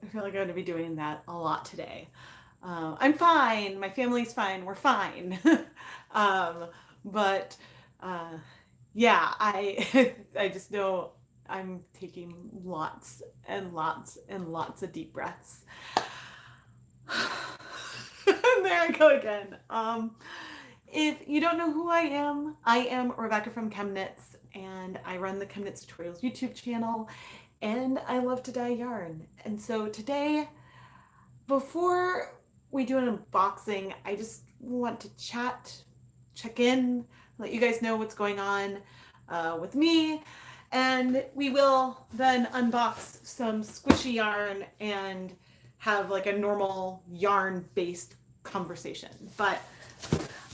feel like I'm going to be doing that a lot today. I'm fine. My family's fine. We're fine. um, but uh, yeah, I I just know I'm taking lots and lots and lots of deep breaths. And there I go again. If you don't know who I am Rebecca from Chemnitz, and I run the Chemnitz Tutorials YouTube channel, and I love to dye yarn. And so today, before we do an unboxing, I just want to check in, let you guys know what's going on with me, and we will then unbox some squishy yarn and have like a normal yarn-based conversation. But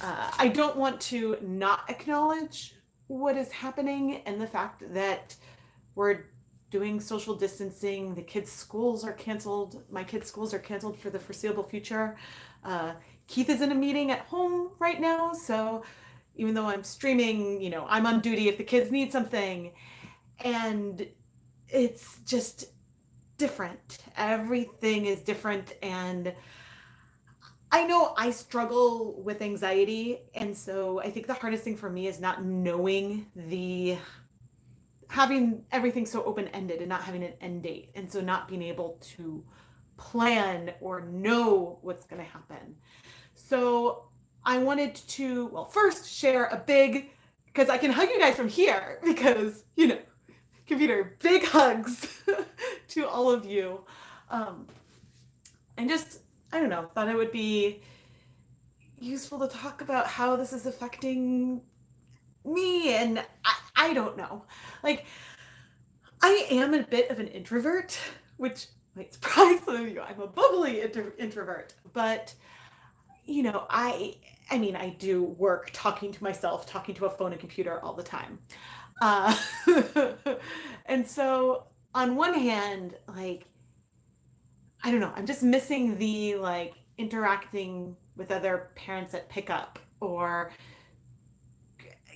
I don't want to not acknowledge what is happening and the fact that we're doing social distancing. The kids' schools are canceled. My kids' schools are canceled for the foreseeable future. Keith is in a meeting at home right now, so even though I'm streaming, I'm on duty if the kids need something. And it's just different. Everything is different, and I know I struggle with anxiety, and so I think the hardest thing for me is not knowing having everything so open-ended and not having an end date, and so not being able to plan or know what's going to happen. So I wanted to, well, first share because I can hug you guys from here because, computer, big hugs to all of you. And just, I don't know, thought it would be useful to talk about how this is affecting me. And I don't know. Like, I am a bit of an introvert, which might surprise some of you. I'm a bubbly introvert. But, I mean, I do work talking to myself, talking to a phone and computer all the time. Uh, and so, on one hand, like, I don't know, I'm just missing the like interacting with other parents at pickup or,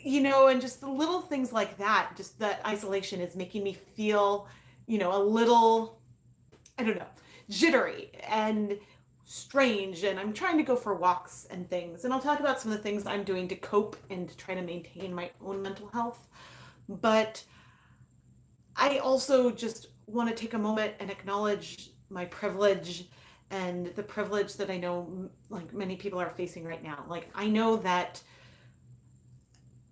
and just the little things like that. Just that isolation is making me feel, a little, I don't know, jittery and strange. And I'm trying to go for walks and things. And I'll talk about some of the things I'm doing to cope and to try to maintain my own mental health. But I also just want to take a moment and acknowledge my privilege and the privilege that I know like many people are facing right now. Like I know that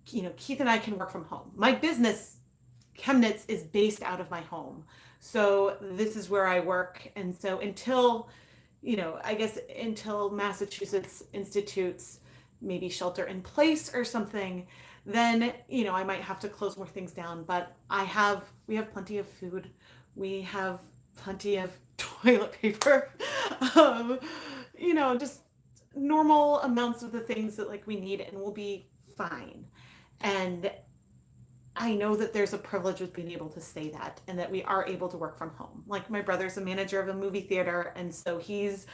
Keith and I can work from home. My business Chemnitz is based out of my home. So this is where I work, and so until I guess until Massachusetts institutes maybe shelter in place or something, then I might have to close more things down. But we have plenty of food, we have plenty of toilet paper, um, just normal amounts of the things that like we need, and we'll be fine. And I know that there's a privilege with being able to say that and that we are able to work from home. Like my brother's a manager of a movie theater, and so he's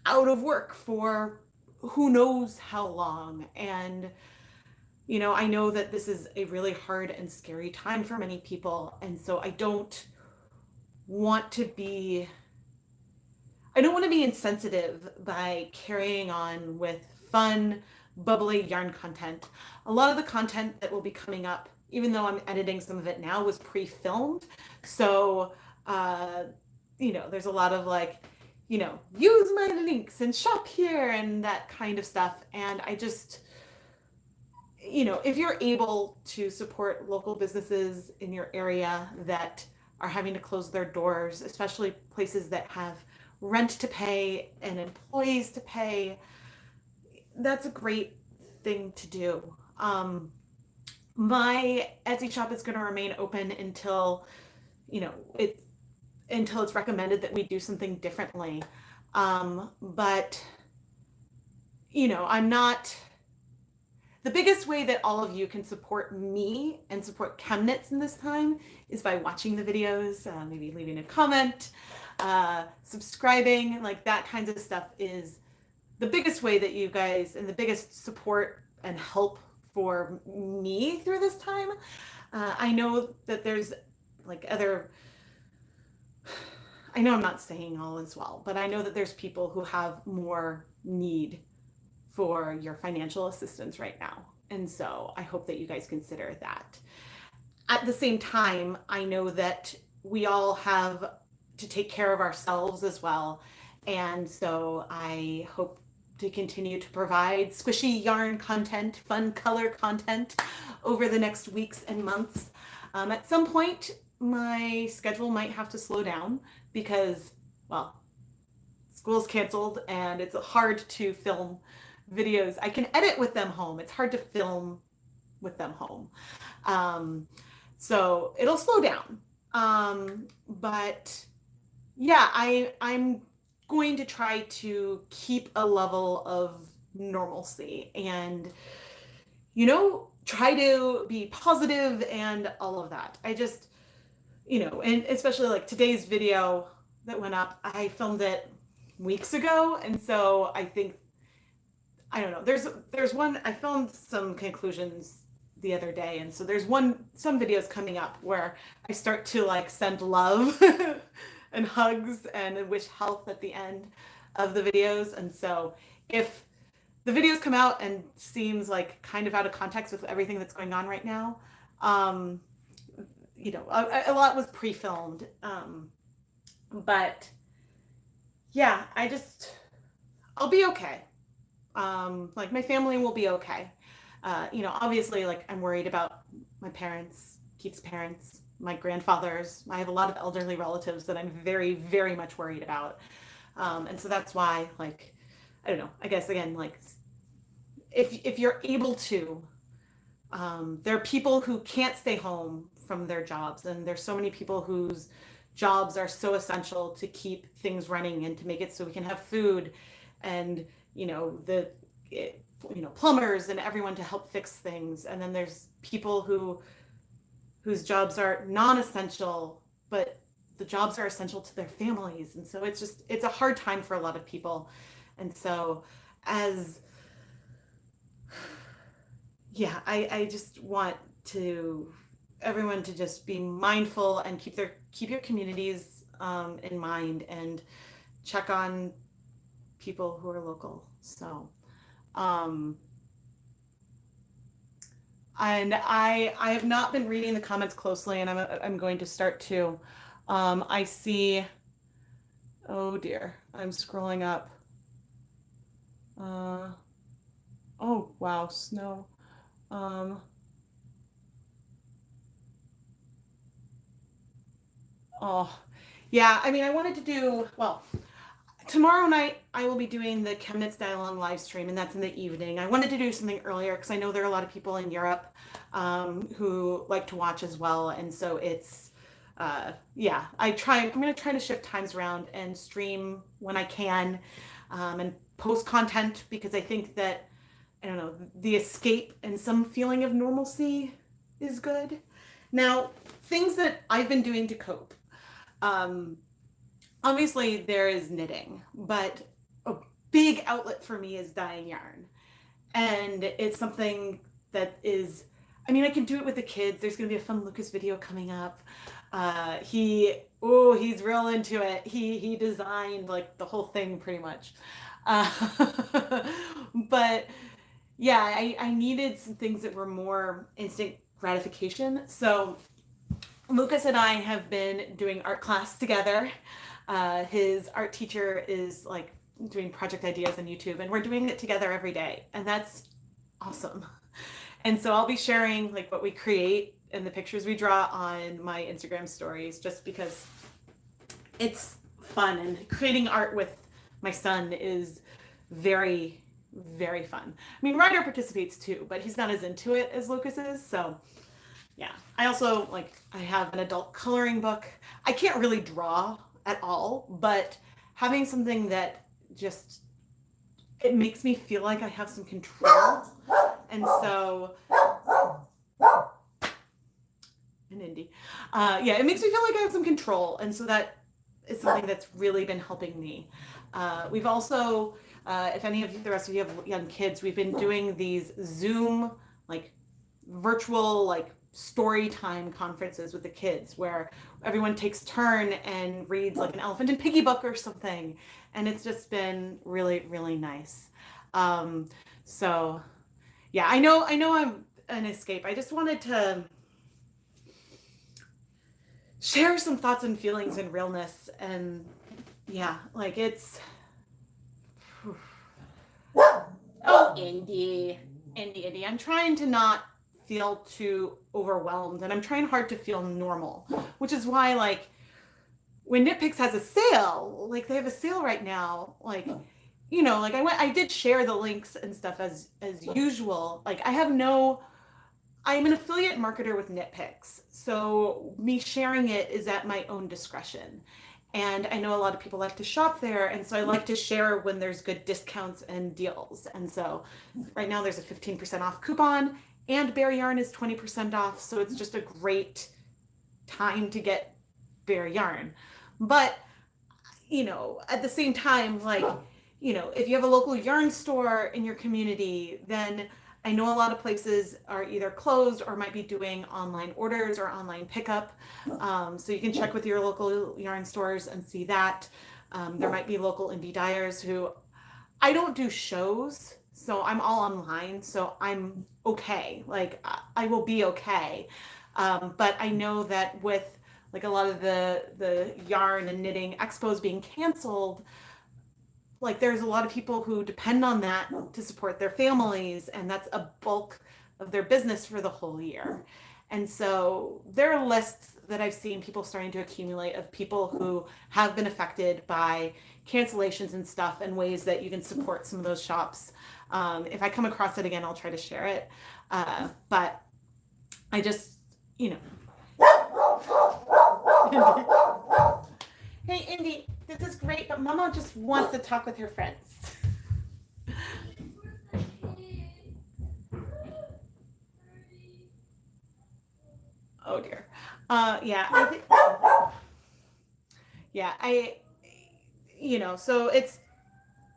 out of work for who knows how long. And I know that this is a really hard and scary time for many people, and so I don't want to be insensitive by carrying on with fun, bubbly yarn content. A lot of the content that will be coming up, even though I'm editing some of it now, was pre-filmed. So, there's a lot of like, use my links and shop here and that kind of stuff. And I just, if you're able to support local businesses in your area that are having to close their doors, especially places that have rent to pay and employees to pay, that's a great thing to do. My Etsy shop is going to remain open until it's recommended that we do something differently. But I'm not. The biggest way that all of you can support me and support Chemnitz in this time is by watching the videos, maybe leaving a comment, subscribing, like that kinds of stuff is the biggest way that you guys, and the biggest support and help for me through this time. I know that there's like I know I'm not saying all is well, but I know that there's people who have more need for your financial assistance right now. And so I hope that you guys consider that. At the same time, I know that we all have to take care of ourselves as well. And so I hope to continue to provide squishy yarn content, fun color content over the next weeks and months. At some point, my schedule might have to slow down because, well, school's canceled and it's hard to film videos. I can edit with them home. It's hard to film with them home. So it'll slow down. But yeah, I'm going to try to keep a level of normalcy and, try to be positive and all of that. I just, and especially like today's video that went up, I filmed it weeks ago. And so I think, I don't know, there's one, I filmed some conclusions the other day. And so there's some videos coming up where I start to like send love and hugs and wish health at the end of the videos. And so if the videos come out and seems like kind of out of context with everything that's going on right now, a lot was pre-filmed. But yeah, I'll be okay. Like my family will be okay. Obviously, like I'm worried about my parents, Keith's parents, my grandfathers. I have a lot of elderly relatives that I'm very, very much worried about. And so that's why, like, I don't know, I guess again, like if you're able to, there are people who can't stay home from their jobs, and there's so many people whose jobs are so essential to keep things running and to make it so we can have food and, plumbers and everyone to help fix things. And then there's people whose jobs are non-essential, but the jobs are essential to their families. And so it's a hard time for a lot of people. And so I just want everyone to just be mindful and keep your communities in mind and check on people who are local. So, and I have not been reading the comments closely, and I'm going to start to. I see. Oh dear, I'm scrolling up. Oh wow, snow. Oh, yeah. I mean, I wanted to do well. Tomorrow night, I will be doing the Chemnitz Dialogue live stream, and that's in the evening. I wanted to do something earlier because I know there are a lot of people in Europe who like to watch as well. And so it's, I'm going to try to shift times around and stream when I can and post content because I think that, I don't know, the escape and some feeling of normalcy is good. Now, things that I've been doing to cope. Obviously, there is knitting, but a big outlet for me is dyeing yarn. And it's something that is, I mean, I can do it with the kids. There's going to be a fun Lucas video coming up. He's real into it. He designed like the whole thing pretty much. But yeah, I needed some things that were more instant gratification. So Lucas and I have been doing art class together. His art teacher is like doing project ideas on YouTube, and we're doing it together every day, and that's awesome. And so I'll be sharing like what we create and the pictures we draw on my Instagram stories, just because it's fun, and creating art with my son is very, very fun. I mean, Ryder participates too, but he's not as into it as Lucas is. So yeah, I also I have an adult coloring book. I can't really draw at all, but having something that just, it makes me feel like I have some control. And so, an indie. It makes me feel like I have some control. And so that is something that's really been helping me. We've also, if any of you, the rest of you have young kids, we've been doing these Zoom, virtual, Storytime conferences with the kids where everyone takes turn and reads like an Elephant and Piggy book or something. And it's just been really, really nice. So yeah, I know I'm an escape. I just wanted to share some thoughts and feelings and realness. And yeah, like it's, oh, Indy. I'm trying to not feel too overwhelmed, and I'm trying hard to feel normal, which is why, like, when Nitpicks has a sale, like they have a sale right now, like, you know, like I did share the links and stuff as usual. Like I'm an affiliate marketer with Nitpicks, so me sharing it is at my own discretion. And I know a lot of people like to shop there, and so I like to share when there's good discounts and deals. And so right now there's a 15% off coupon, and Bear Yarn is 20% off, so it's just a great time to get Bear Yarn. But, you know, at the same time, like, you know, if you have a local yarn store in your community, then I know a lot of places are either closed or might be doing online orders or online pickup. So you can check with your local yarn stores and see that. There might be local indie dyers who, I don't do shows, so I'm all online, so I'm okay. Like I will be okay. But I know that with like a lot of the yarn and knitting expos being canceled, like there's a lot of people who depend on that to support their families, and that's a bulk of their business for the whole year. And so there are lists that I've seen people starting to accumulate of people who have been affected by cancellations and stuff, and ways that you can support some of those shops. If I come across it again, I'll try to share it. But I just, you know. Hey, Indy, this is great, but Mama just wants to talk with her friends. Oh dear. Yeah, you know, so it's,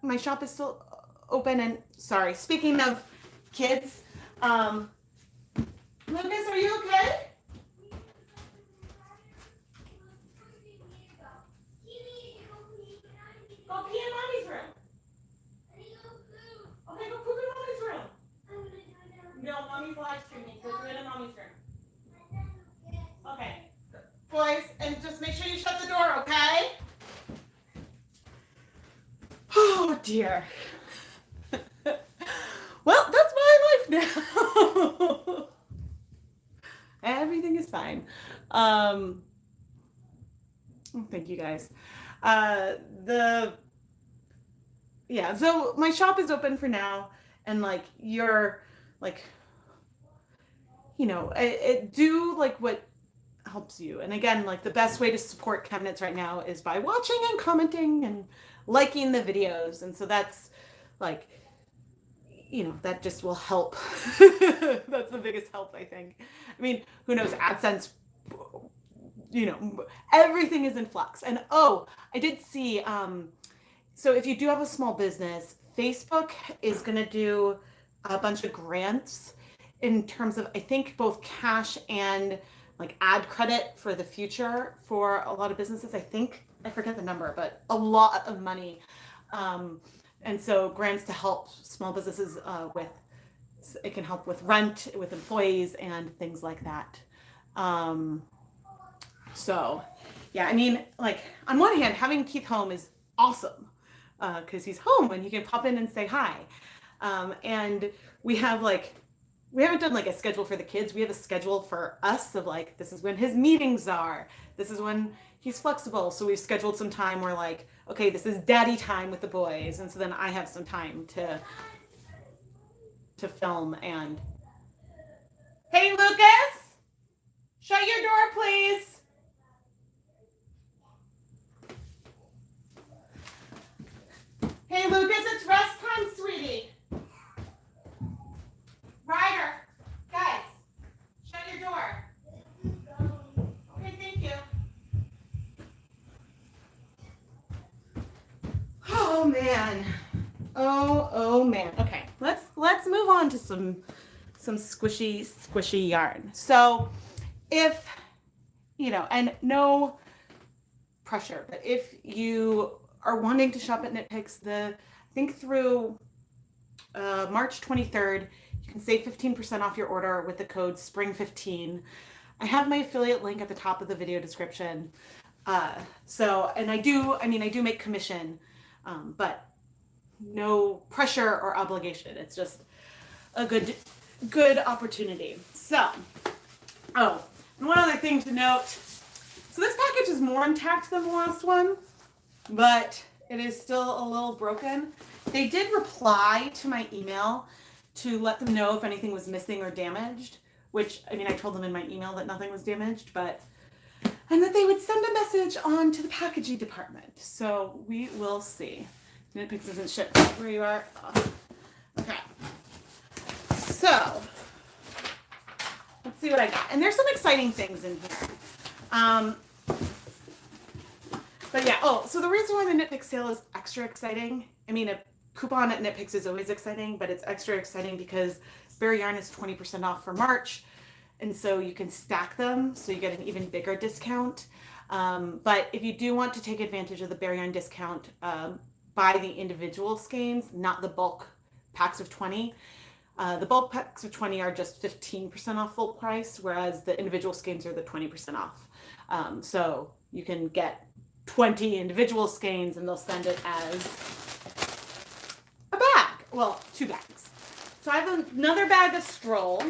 my shop is still open. And sorry, speaking of kids, Lucas, are you okay? Go pee in Mommy's room. Okay, go poop in Mommy's room. No, Mommy's live streaming. Go do it in Mommy's room. Okay. Boys, and just make sure you shut the door, okay? Oh, dear. Well, that's my life now. Everything is fine. Thank you guys. Yeah, so my shop is open for now, and like you're like, you know, do like what helps you. And again, like the best way to support Chemnitz right now is by watching and commenting and liking the videos. And so that's like, you know, that just will help. That's the biggest help, I think. I mean, who knows, AdSense, you know, everything is in flux. And oh, I did see, so if you do have a small business, Facebook is going to do a bunch of grants in terms of, I think, both cash and like ad credit for the future for a lot of businesses. I think, I forget the number, but a lot of money. And so grants to help small businesses with, it can help with rent, with employees and things like that. So yeah, I mean, like on one hand, having Keith home is awesome because he's home and he can pop in and say hi. And we have like, we haven't done like a schedule for the kids. We have a schedule for us of like, this is when his meetings are. This is when he's flexible. So we've scheduled some time where like, okay, this is daddy time with the boys. And so then I have some time to film. And hey, Lucas, shut your door, please. Hey, Lucas, it's rest time, sweetie. Ryder, guys, shut your door. Okay, thank you. Oh man. Oh man. Okay, let's move on to some some squishy yarn. So if, you know, and no pressure, but if you are wanting to shop at Knit Picks, I think through March 23rd, you can save 15% off your order with the code SPRING15. I have my affiliate link at the top of the video description. And I do make commission, but no pressure or obligation. It's just a good opportunity. So, and one other thing to note. So this package is more intact than the last one, but it is still a little broken. They did reply to my email to let them know if anything was missing or damaged, which, I mean, I told them in my email that nothing was damaged, and that they would send a message on to the packaging department. So we will see. Knit Picks isn't shipped where you are. Oh. Okay. So let's see what I got. And there's some exciting things in here. But yeah, so the reason why the Knit Picks sale is extra exciting, I mean, a coupon at Knit Picks is always exciting, but it's extra exciting because Bare Yarn is 20% off for March. And so you can stack them, so you get an even bigger discount. But if you do want to take advantage of the Bare Yarn discount, buy the individual skeins, not the bulk packs of 20. The bulk packs of 20 are just 15% off full price, whereas the individual skeins are the 20% off. So you can get 20 individual skeins and they'll send it as a bag. Well, 2 bags. So I have another bag of Stroll.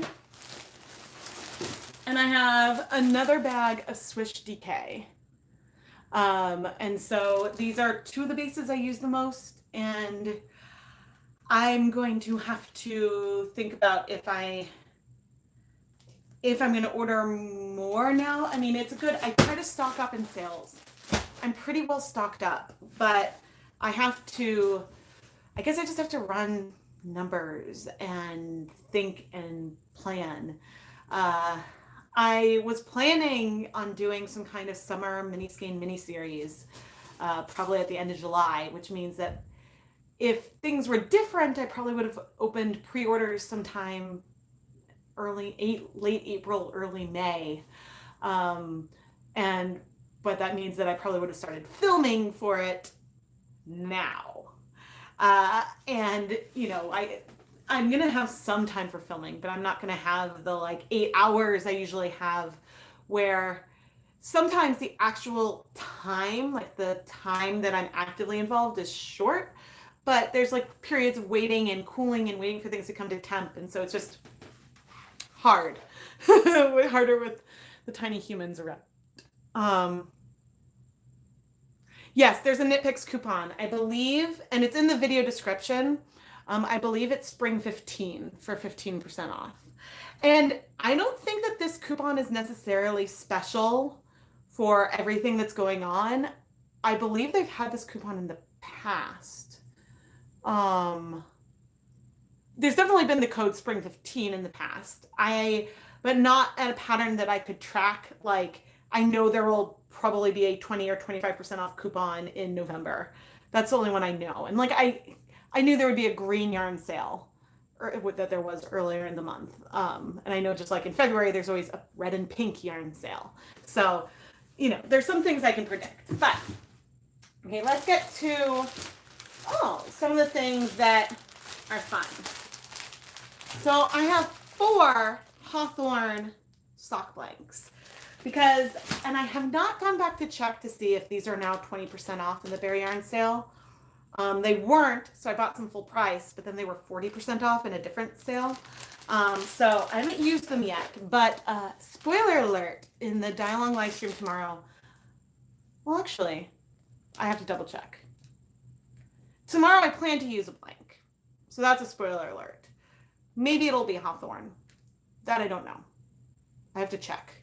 And I have another bag of Swish DK. And so these are 2 of the bases I use the most. And I'm going to have to think about if I'm going to order more now. I mean, I try to stock up in sales. I'm pretty well stocked up, but I guess I just have to run numbers and think and plan. I was planning on doing some kind of summer mini skein mini series, probably at the end of July, which means that if things were different, I probably would have opened pre-orders sometime late April, early May. But that means that I probably would have started filming for it now. And you know, I'm going to have some time for filming, but I'm not going to have the 8 hours I usually have, where sometimes the actual time, the time that I'm actively involved, is short, but there's periods of waiting and cooling and waiting for things to come to temp. And so it's just hard, harder with the tiny humans around. Yes, there's a Knit Picks coupon, I believe, and it's in the video description. I believe it's Spring 15 for 15% off. And I don't think that this coupon is necessarily special for everything that's going on. I believe they've had this coupon in the past. There's definitely been the code Spring 15 in the past. But not at a pattern that I could track. I know there will probably be a 20 or 25% off coupon in November. That's the only one I know. And I knew there would be a green yarn sale, or that there was earlier in the month. And I know just in February, there's always a red and pink yarn sale. So, you know, there's some things I can predict. But, okay, let's get to, some of the things that are fun. So I have 4 Hawthorn sock blanks. And I have not gone back to check to see if these are now 20% off in the Bare Yarn sale. They weren't, so I bought some full price, but then they were 40% off in a different sale. So I haven't used them yet, but spoiler alert, in the Dialong live stream tomorrow, well, actually, I have to double check. Tomorrow I plan to use a blank, so that's a spoiler alert. Maybe it'll be Hawthorn. That I don't know. I have to check.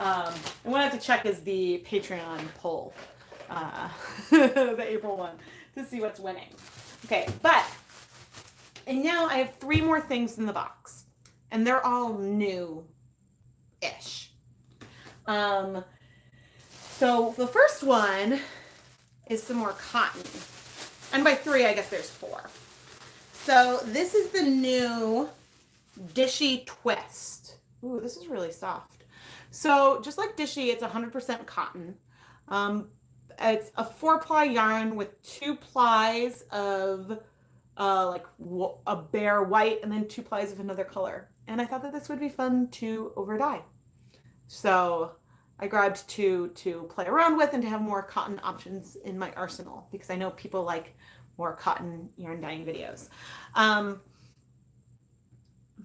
And what I have to check is the Patreon poll, the April one, to see what's winning. Okay, and now I have 3 more things in the box, and they're all new-ish. So the first one is some more cotton, and by 3, I guess there's 4. So this is the new Dishy Twist. Ooh, this is really soft. So just like Dishy, it's 100% cotton. It's a 4-ply yarn with 2 plies of like a bare white and then 2 plies of another color. And I thought that this would be fun to over dye. So I grabbed 2 to play around with and to have more cotton options in my arsenal because I know people like more cotton yarn dyeing videos. I'm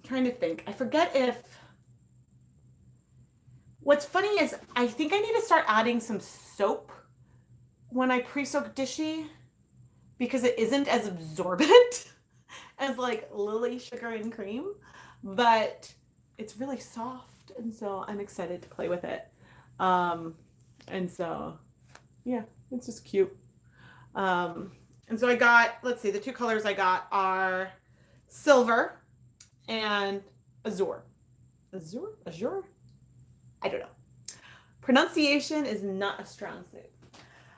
trying to think. I forget if... What's funny is I think I need to start adding some soap when I pre-soak Dishy because it isn't as absorbent as like Lily Sugar and Cream, but it's really soft, and so I'm excited to play with it. And so, yeah, it's just cute. And so I got, let's see, the 2 colors I got are silver and azure. Azure? I don't know. Pronunciation is not a strong suit.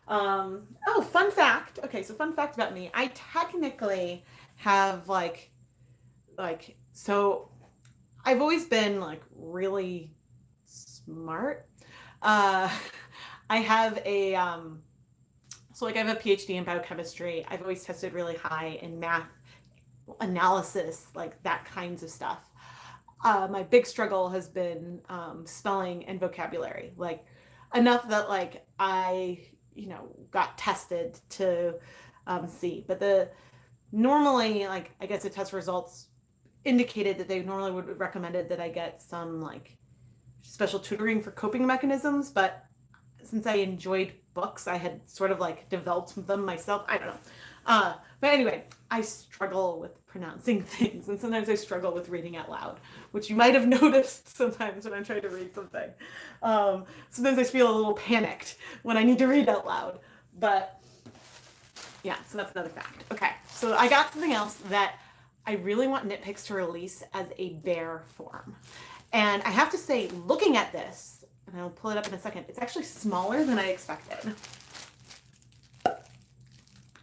Oh, fun fact. Okay, so fun fact about me. I technically have so I've always been like really smart. I have a, so like I have a PhD in biochemistry. I've always tested really high in math, analysis, like that kinds of stuff. My big struggle has been spelling and vocabulary, like enough that like I, got tested to see. But normally, like I guess the test results indicated that they normally would have recommended that I get some like special tutoring for coping mechanisms. But since I enjoyed books, I had sort of like developed them myself. I don't know. But anyway, I struggle with pronouncing things, and sometimes I struggle with reading out loud, which you might have noticed sometimes when I'm trying to read something. Sometimes I feel a little panicked when I need to read out loud, but yeah, so that's another fact. Okay, so I got something else that I really want Knit Picks to release as a bare form. And I have to say, looking at this, and I'll pull it up in a second, it's actually smaller than I expected.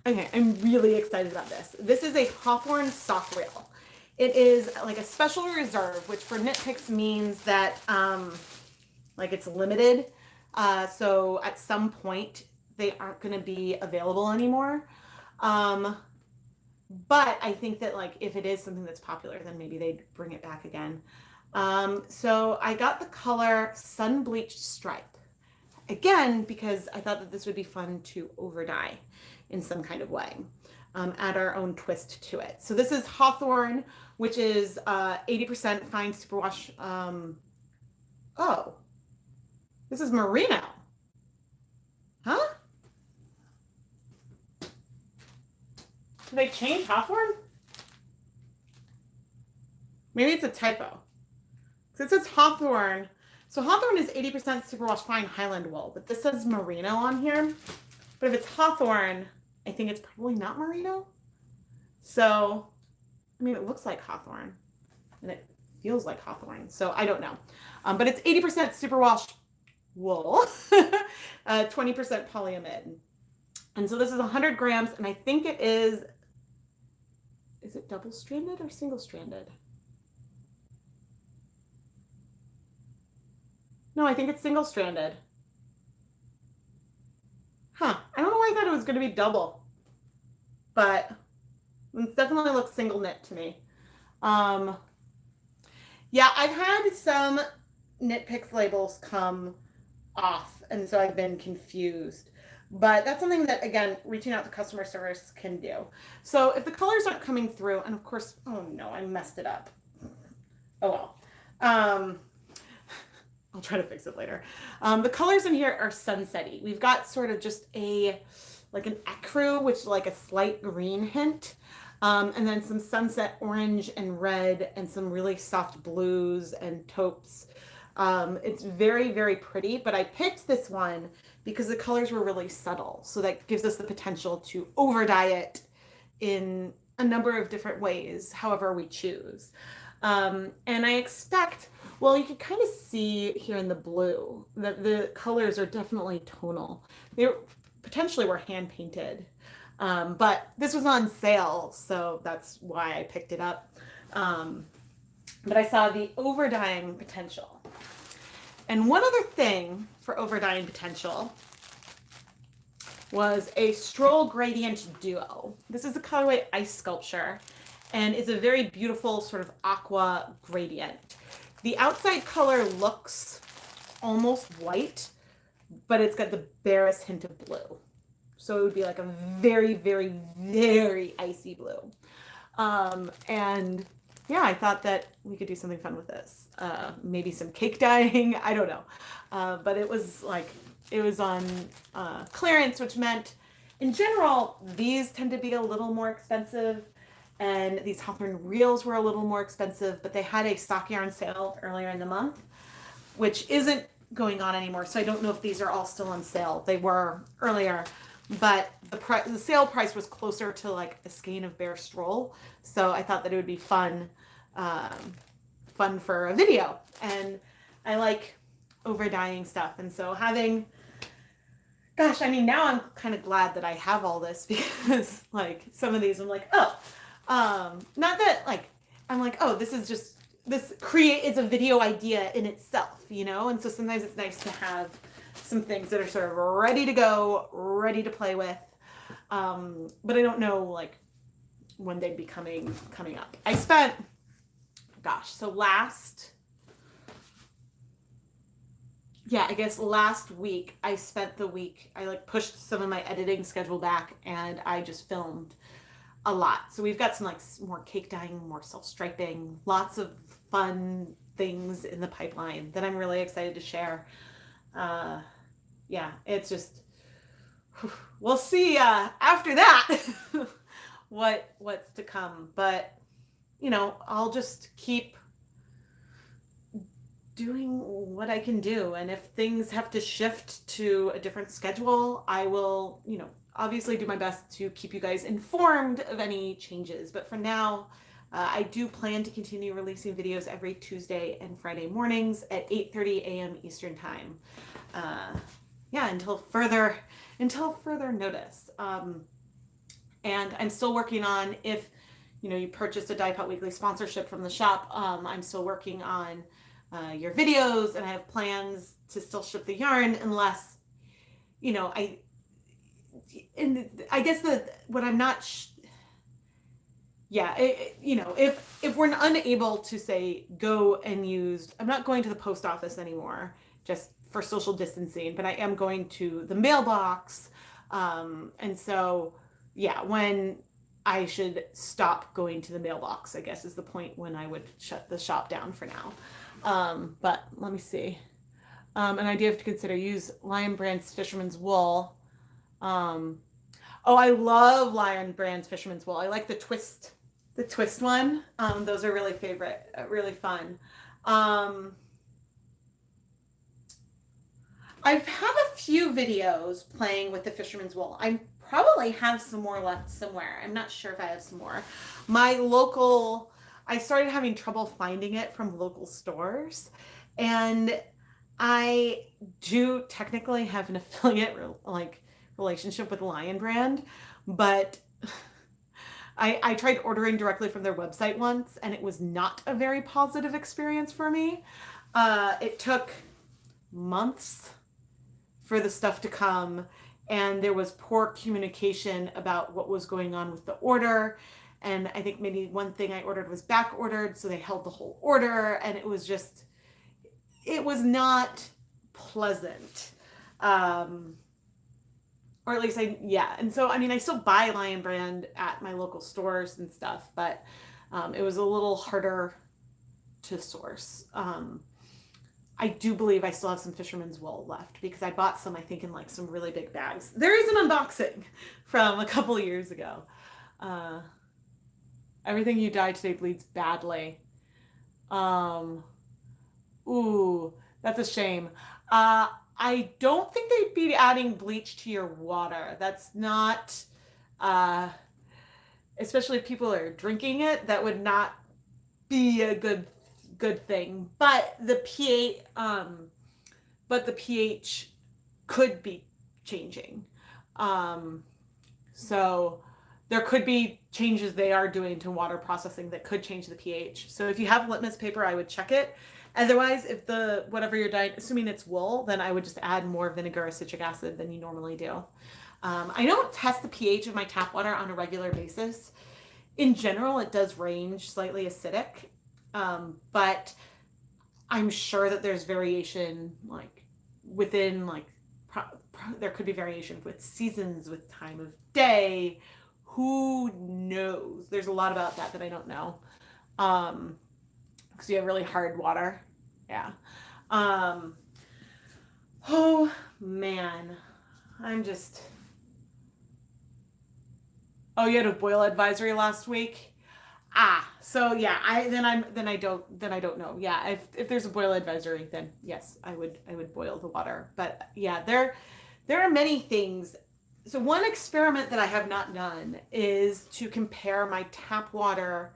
Okay, I'm really excited about this. This is a Hawthorn sock reel. It is like a special reserve, which for Knit Picks means that like it's limited. So at some point they aren't going to be available anymore. But I think that like if it is something that's popular, then maybe they'd bring it back again. So I got the color Sun Bleached Stripe. Again, because I thought that this would be fun to over dye in some kind of way. Add our own twist to it. So this is Hawthorn, which is 80% fine superwash. Oh, this is merino. Huh? Did they change Hawthorn? Maybe it's a typo. So it says Hawthorn. So Hawthorn is 80% superwash fine Highland wool, but this says merino on here. But if it's Hawthorn, I think it's probably not merino. So, I mean, it looks like Hawthorn and it feels like Hawthorn. So I don't know. But it's 80% superwash wool, 20% polyamide. And so this is 100 grams, and I think it is it double-stranded or single-stranded? No, I think it's single-stranded. Huh, I don't know why I thought it was going to be double, but it definitely looks single knit to me. Yeah, I've had some Knit Picks labels come off, and so I've been confused. But that's something that, again, reaching out to customer service can do. So if the colors aren't coming through, and of course, oh no, I messed it up. Oh well. I'll try to fix it later. The colors in here are sunsetty. We've got sort of just like an ecru, which is like a slight green hint. And then some sunset orange and red and some really soft blues and taupes. It's very, very pretty, but I picked this one because the colors were really subtle. So that gives us the potential to over dye it in a number of different ways, however we choose. And I expect, well, you can kind of see here in the blue that the colors are definitely tonal. They potentially were hand painted, but this was on sale, so that's why I picked it up. but I saw the overdying potential. And one other thing for overdying potential was a Stroll Gradient Duo. This is a colorway ice sculpture, and it's a very beautiful sort of aqua gradient. The outside color looks almost white, but it's got the barest hint of blue. So it would be like a very, very, very icy blue. And yeah, I thought that we could do something fun with this. Maybe some cake dyeing, I don't know. But it was on clearance, which meant in general, these tend to be a little more expensive. And these Hawthorn reels were a little more expensive, but they had a stock yarn sale earlier in the month, which isn't going on anymore. So I don't know if these are all still on sale. They were earlier, but the sale price was closer to like a skein of bare Stroll. So I thought that it would be fun for a video. And I like overdying stuff. And so gosh, I mean, now I'm kind of glad that I have all this, because like some of these I'm like, oh, not that like, I'm like, oh, this is a video idea in itself, you know? And so sometimes it's nice to have some things that are sort of ready to go, ready to play with. But I don't know like when they'd be coming up. I spent, gosh, so last week, I spent the week, I like pushed some of my editing schedule back, and I just filmed a lot. So we've got some like more cake dyeing, more self-striping, lots of fun things in the pipeline that I'm really excited to share. Yeah, it's just, we'll see after that what's to come. But, you know, I'll just keep doing what I can do. And if things have to shift to a different schedule, I will, you know, obviously do my best to keep you guys informed of any changes. But for now, I do plan to continue releasing videos every Tuesday and Friday mornings at 8:30 a.m. Eastern time. Yeah, until further notice. And I'm still working on, if you know you purchased a Dye Pot Weekly sponsorship from the shop, I'm still working on your videos, and I have plans to still ship the yarn unless, you know, I guess what I'm not, you know, if we're unable to say go and use, I'm not going to the post office anymore, just for social distancing, but I am going to the mailbox. And so, yeah, when I should stop going to the mailbox, I guess, is the point when I would shut the shop down for now. But let me see. An idea to consider: use Lion Brand's Fisherman's Wool. Oh, I love Lion Brand's Fisherman's Wool. I like the twist one. Those are really favorite, really fun. I've had a few videos playing with the Fisherman's Wool. I probably have some more left somewhere. I'm not sure if I have some more. I started having trouble finding it from local stores, and I do technically have an affiliate relationship with Lion Brand, but I tried ordering directly from their website once, and it was not a very positive experience for me. It took months for the stuff to come, and there was poor communication about what was going on with the order. And I think maybe one thing I ordered was back-ordered, so they held the whole order, and it was not pleasant. Or at least and so, I mean, I still buy Lion Brand at my local stores and stuff, but it was a little harder to source. I do believe I still have some Fisherman's Wool left, because I bought some, I think, in like some really big bags. There is an unboxing from a couple years ago. Everything you dye today bleeds badly. Ooh, that's a shame. I don't think they'd be adding bleach to your water. That's not, especially if people are drinking it, that would not be a good thing. But the pH could be changing. So there could be changes they are doing to water processing that could change the pH. So if you have litmus paper, I would check it. Otherwise, if whatever you're dyeing, assuming it's wool, then I would just add more vinegar or citric acid than you normally do. I don't test the pH of my tap water on a regular basis. In general, it does range slightly acidic, but I'm sure that there's variation like within like there could be variation with seasons, with time of day. Who knows? There's a lot about that I don't know. Because you have really hard water. Yeah. Oh man. Oh, you had a boil advisory last week? So yeah, I don't know. Yeah, if there's a boil advisory, then yes, I would boil the water. But yeah, there are many things. So one experiment that I have not done is to compare my tap water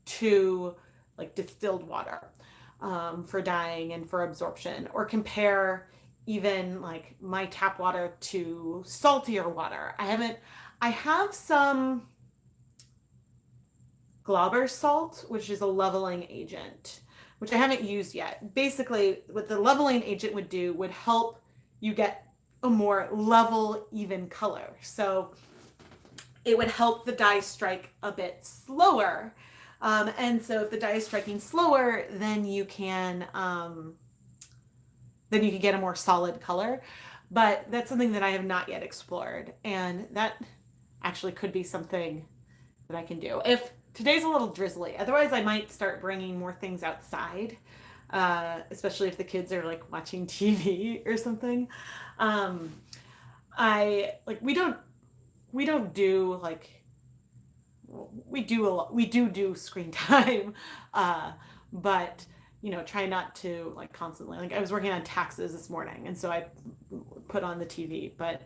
to like distilled water for dyeing and for absorption, or compare even like my tap water to saltier water. I have some Glauber salt, which is a leveling agent, which I haven't used yet. Basically, what the leveling agent would do would help you get a more level, even color. So it would help the dye strike a bit slower. And so if the dye is striking slower, then you can get a more solid color. But that's something that I have not yet explored. And that actually could be something that I can do. If today's a little drizzly, otherwise I might start bringing more things outside, especially if the kids are like watching TV or something. We don't do like, we do screen time, but try not to like constantly, like I was working on taxes this morning, and so I put on the TV, but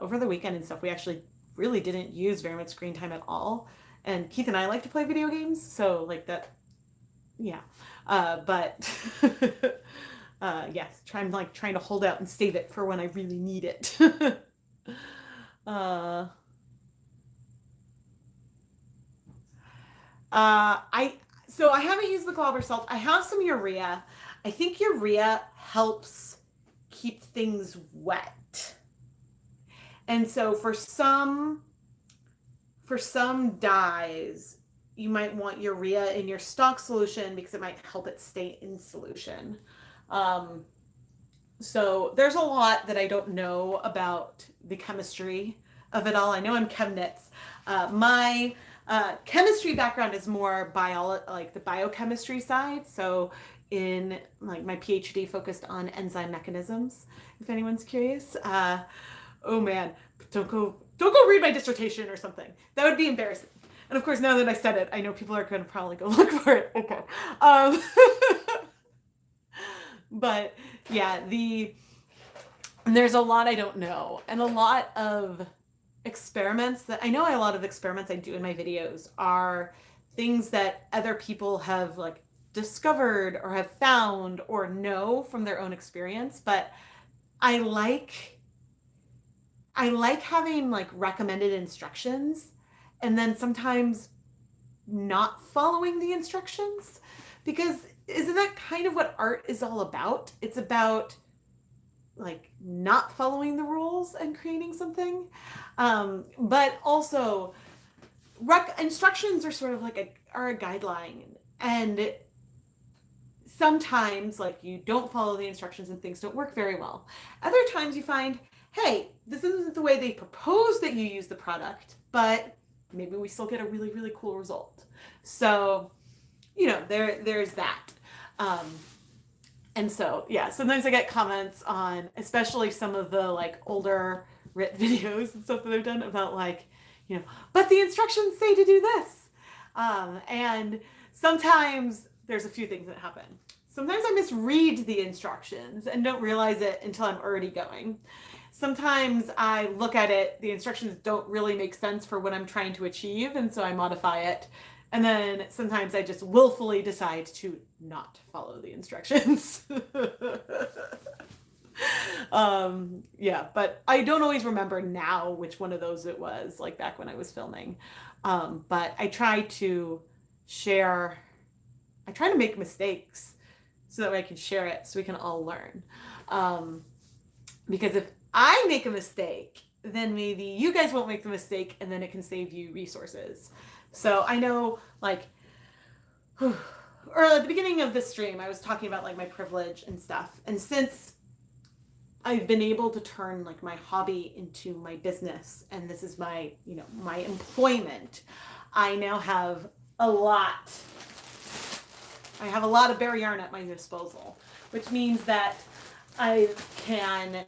over the weekend and stuff, we actually really didn't use very much screen time at all. And Keith and I like to play video games, so like that, yeah. But yes, trying to hold out and save it for when I really need it. I haven't used the Glauber salt. I have some urea. I think urea helps keep things wet. And so for some dyes, you might want urea in your stock solution because it might help it stay in solution. So there's a lot that I don't know about the chemistry of it all. I know I'm chemnits. My chemistry background is more like the biochemistry side. So in like my PhD focused on enzyme mechanisms, if anyone's curious. Oh man, don't go read my dissertation or something. That would be embarrassing. And of course, now that I said it, I know people are going to probably go look for it. Okay. But yeah, there's a lot I don't know, and a lot of experiments that I know. A lot of experiments I do in my videos are things that other people have like discovered or have found or know from their own experience. But I like having like recommended instructions, and then sometimes not following the instructions, because isn't that kind of what art is all about? It's about like not following the rules and creating something. But also instructions are sort of like a guideline, and sometimes like you don't follow the instructions and things don't work very well. Other times you find, hey, this isn't the way they propose that you use the product, but maybe we still get a really, really cool result. So, there's that. And so, yeah, sometimes I get comments on, especially some of the like older RIT videos and stuff that I've done about like, but the instructions say to do this. And sometimes there's a few things that happen. Sometimes I misread the instructions and don't realize it until I'm already going. Sometimes I look at it, the instructions don't really make sense for what I'm trying to achieve, and so I modify it. And then sometimes I just willfully decide to not follow the instructions. Yeah, but I don't always remember now which one of those it was, like back when I was filming. But I try to share, I try to make mistakes so that way I can share it so we can all learn. Um, because if I make a mistake, then maybe you guys won't make the mistake and then it can save you resources. So I know, like, or at the beginning of this stream, I was talking about like my privilege and stuff. And since I've been able to turn like my hobby into my business, and this is my, my employment, I now have a lot. I have a lot of bare yarn at my disposal, which means that I can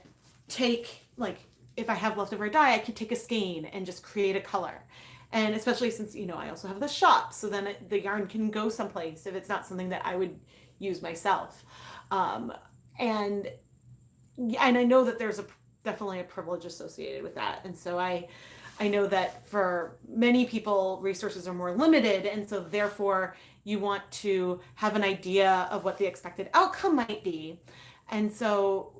take, like, if I have leftover dye, I can take a skein and just create a color. And especially since, I also have the shop, so then the yarn can go someplace if it's not something that I would use myself. And I know that there's definitely a privilege associated with that. And so I know that for many people, resources are more limited. And so therefore you want to have an idea of what the expected outcome might be. And so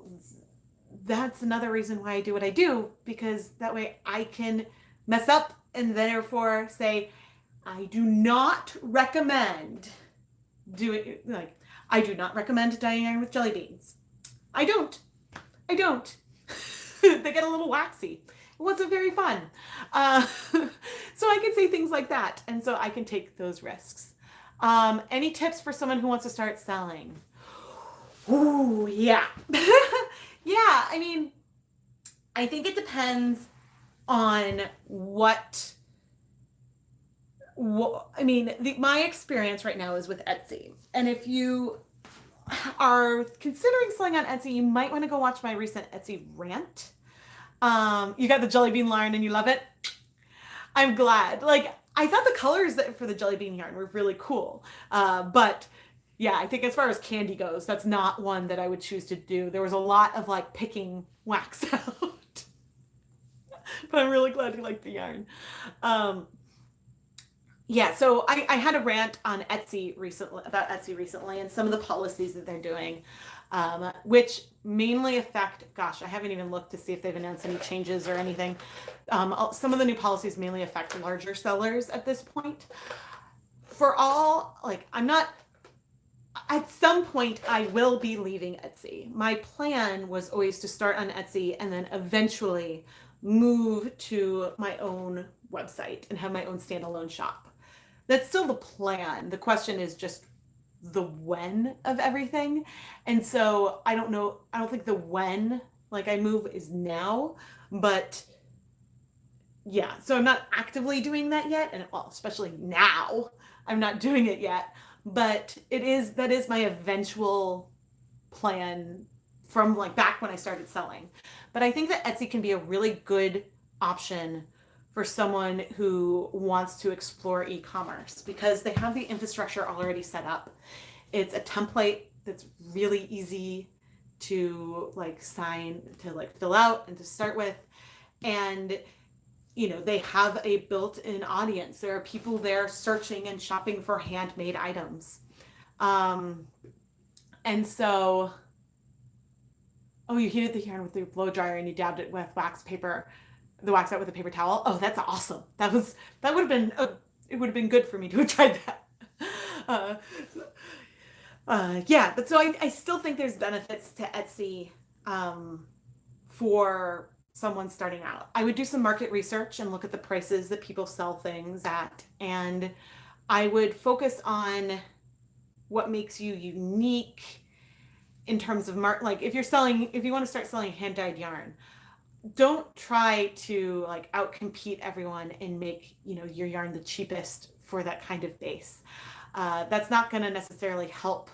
that's another reason why I do what I do, because that way I can mess up and therefore say, I do not recommend doing, like, I do not recommend dyeing iron with jelly beans. I don't. They get a little waxy. It wasn't very fun. So I can say things like that. And so I can take those risks. Any tips for someone who wants to start selling? Ooh, yeah. Yeah, I mean, I think it depends on my experience right now is with Etsy. And if you are considering selling on Etsy, you might want to go watch my recent Etsy rant. You got the jelly bean yarn and you love it? I'm glad. Like, I thought the colors for the jelly bean yarn were really cool. But yeah, I think as far as candy goes, that's not one that I would choose to do. There was a lot of like picking wax out. But I'm really glad you like the yarn. Yeah, so I had a rant on Etsy recently and some of the policies that they're doing, which mainly affect, gosh, I haven't even looked to see if they've announced any changes or anything. Some of the new policies mainly affect larger sellers at this point. At some point I will be leaving Etsy. My plan was always to start on Etsy and then eventually move to my own website and have my own standalone shop. That's still the plan. The question is just the when of everything. And so I don't know. I don't think the when, like I move, is now, but yeah. So I'm not actively doing that yet. And well, especially now, I'm not doing it yet, but that is my eventual plan from like back when I started selling. But I think that Etsy can be a really good option for someone who wants to explore e-commerce because they have the infrastructure already set up. It's a template that's really easy to fill out and to start with. And they have a built-in audience. There are people there searching and shopping for handmade items. And so, you heated the yarn with the blow dryer and you dabbed it with the wax out with a paper towel. Oh, that's awesome. That would have been, it would have been good for me to have tried that. Yeah, but so I still think there's benefits to Etsy for someone starting out. I would do some market research and look at the prices that people sell things at, and I would focus on what makes you unique in terms of if you want to start selling hand-dyed yarn, don't try to outcompete everyone and make your yarn the cheapest for that kind of base. That's not going to necessarily help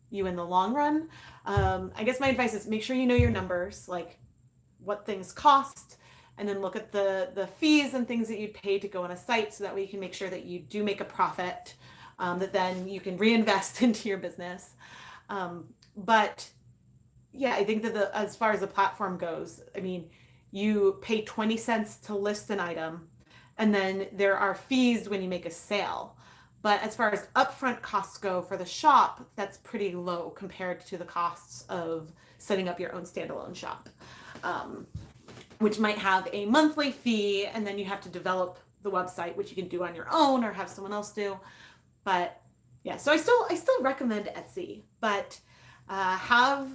you in the long run. I guess my advice is make sure you know your numbers, like what things cost, and then look at the fees and things that you'd pay to go on a site, so that way you can make sure that you do make a profit, that then you can reinvest into your business. But yeah, I think that as far as the platform goes, I mean, you pay 20 cents to list an item, and then there are fees when you make a sale. But as far as upfront costs go for the shop, that's pretty low compared to the costs of setting up your own standalone shop, which might have a monthly fee, and then you have to develop the website, which you can do on your own or have someone else do. But yeah, so I still recommend Etsy, but I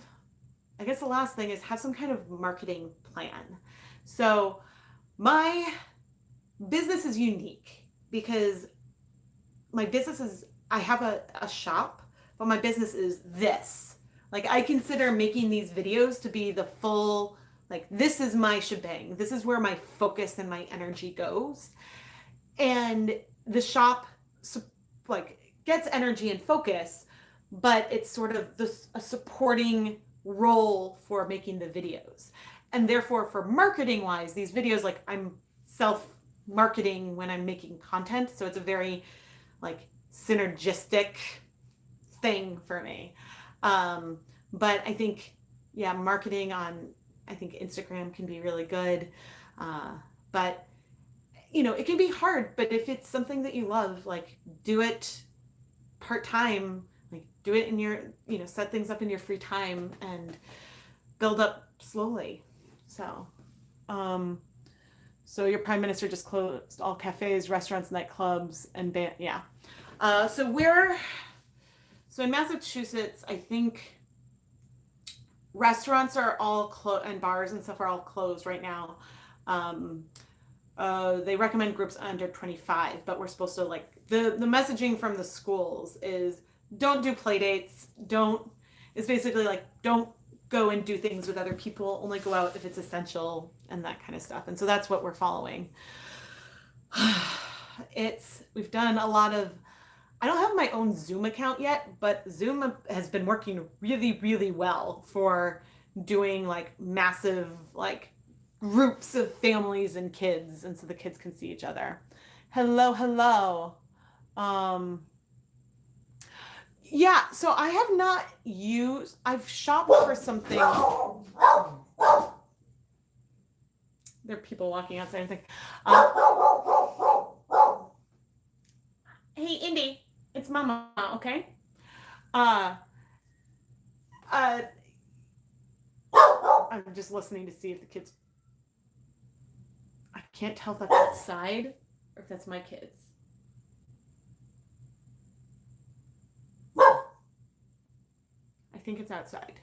guess the last thing is have some kind of marketing plan. So my business is unique because my business is, I have a shop, but my business is this. Like, I consider making these videos to be the full, like, this is my shebang. This is where my focus and my energy goes. And the shop, like, gets energy and focus, but it's sort of a supporting role for making the videos. And therefore, for marketing wise, these videos, like, I'm self-marketing when I'm making content. So it's a very, like, synergistic thing for me. But I think, yeah, marketing on, I think Instagram can be really good. But, you know, it can be hard, but if it's something that you love, like, do it part-time, like, do it in your, you know, set things up in your free time and build up slowly. So, so your prime minister just closed all cafes, restaurants, nightclubs, and yeah. So in Massachusetts, I think restaurants are all closed and bars and stuff are all closed right now. They recommend groups under 25, but we're supposed to, like, the messaging from the schools is don't do play dates. It's basically like, don't go and do things with other people, only go out if it's essential and that kind of stuff. And so that's what we're following. We've done a lot of, I don't have my own Zoom account yet, but Zoom has been working really, really well for doing, like, massive, like, groups of families and kids, and so the kids can see each other. Hello. Yeah, so I have not I've shopped for something. There are people walking outside, I think. Hey, Indy, it's Mama, okay? I'm just listening to see if the kids, I can't tell if that's outside or if that's my kids. I think it's outside.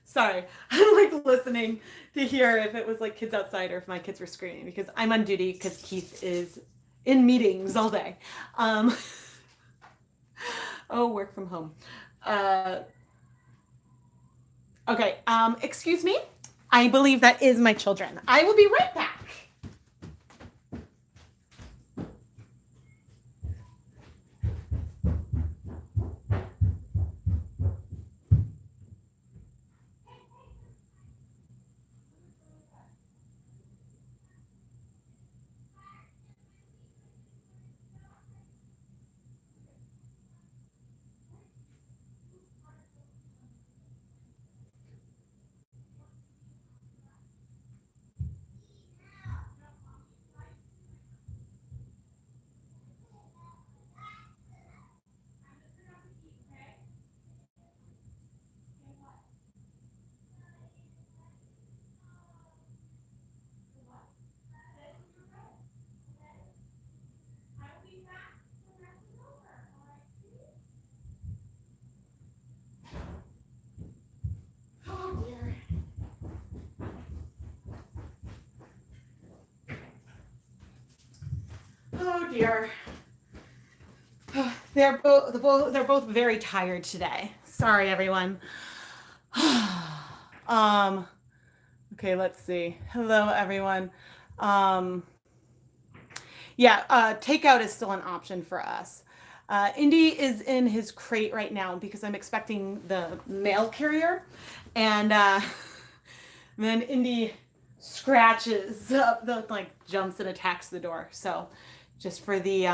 Sorry, I'm, like, listening to hear if it was, like, kids outside or if my kids were screaming, because I'm on duty because Keith is in meetings all day. Work from home. Okay, excuse me. I believe that is my children. I will be right back. Oh dear. They're both very tired today. Sorry, everyone. Okay, let's see. Hello, everyone. Takeout is still an option for us. Indy is in his crate right now because I'm expecting the mail carrier, and then Indy scratches up, jumps and attacks the door. So just for the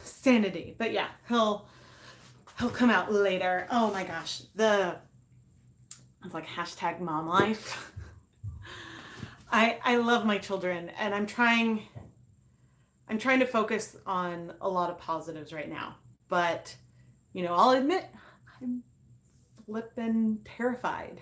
sanity. But yeah, he'll come out later. Oh my gosh, It's like hashtag mom life. I love my children, and I'm trying to focus on a lot of positives right now. But, I'll admit I'm flippin' terrified.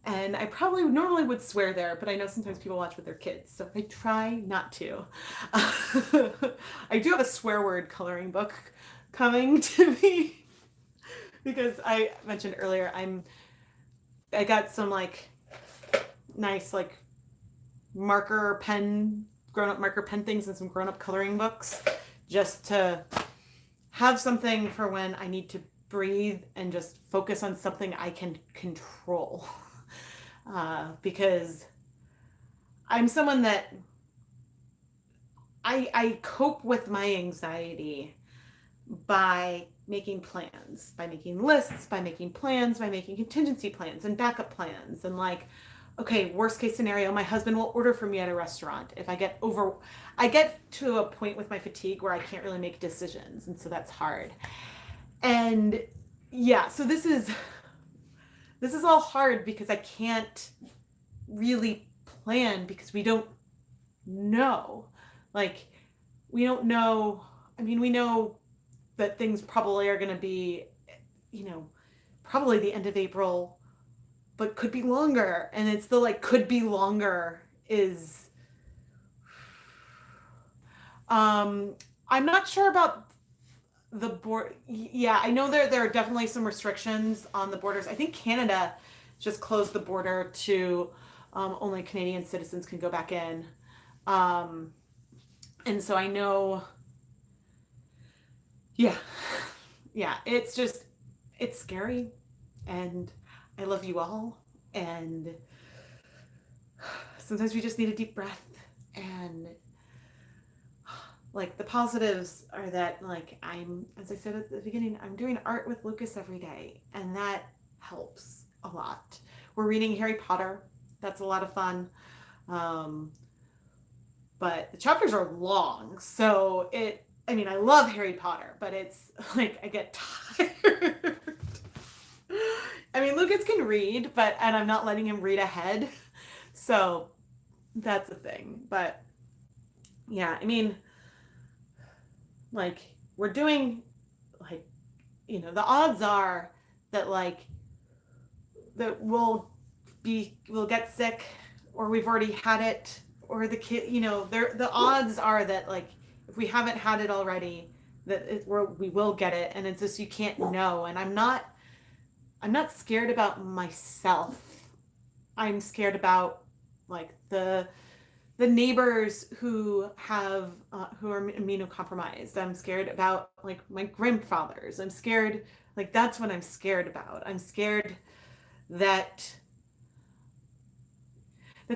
And I probably normally would swear there, but I know sometimes people watch with their kids, so I try not to. I do have a swear word coloring book coming to me because I mentioned earlier I got some like nice like marker pen, grown-up marker pen things and some grown-up coloring books just to have something for when I need to breathe and just focus on something I can control. Because I'm someone that I cope with my anxiety by making plans, by making lists, by making plans, by making contingency plans and backup plans. And like, okay, worst case scenario, my husband will order for me at a restaurant. If I get to a point with my fatigue where I can't really make decisions. And so that's hard. And yeah, so this is all hard because I can't really plan because we don't know. Like, we don't know. I mean, we know that things probably are going to be, probably the end of April, but could be longer. And it's the like, could be longer is, I'm not sure about the board. Yeah, I know there are definitely some restrictions on the borders. I think Canada just closed the border to only Canadian citizens can go back in. And so I know, yeah, it's scary, and I love you all. And sometimes we just need a deep breath. And like the positives are that like as I said at the beginning, I'm doing art with Lucas every day, and that helps a lot. We're reading Harry Potter. That's a lot of fun. But the chapters are long, so I love Harry Potter, but it's like I get tired. I mean, Lucas can read, and I'm not letting him read ahead. So that's the thing. But yeah, I mean, like we're doing like, the odds are that like that we'll get sick, or we've already had it, or the kid, the odds are that like if we haven't had it already, that we will get it, and it's just you can't know. And I'm not scared about myself. I'm scared about like the neighbors who are immunocompromised. I'm scared about like my grandfathers. I'm scared, like that's what I'm scared about. I'm scared that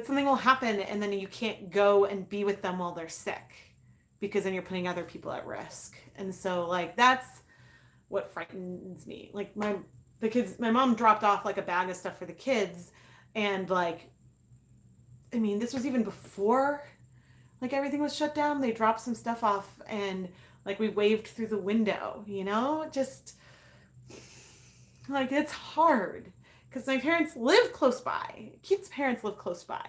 something will happen and then you can't go and be with them while they're sick, because then you're putting other people at risk. And so like that's what frightens me. Like my mom dropped off like a bag of stuff for the kids, and like, I mean, this was even before like everything was shut down. They dropped some stuff off, and like we waved through the window, just like it's hard because my parents live close by. Keith's parents live close by,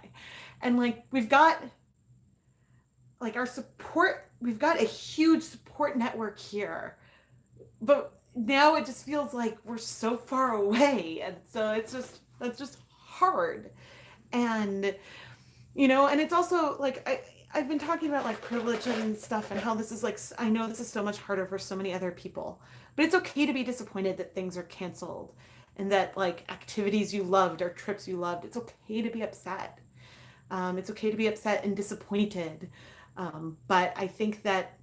and like we've got like our support. We've got a huge support network here, but now it just feels like we're so far away, and so that's just hard. And and it's also like I've been talking about like privilege and stuff, and how this is like, I know this is so much harder for so many other people, but it's okay to be disappointed that things are canceled and that like activities you loved or trips you loved. It's okay to be upset. It's okay to be upset and disappointed. But I think that,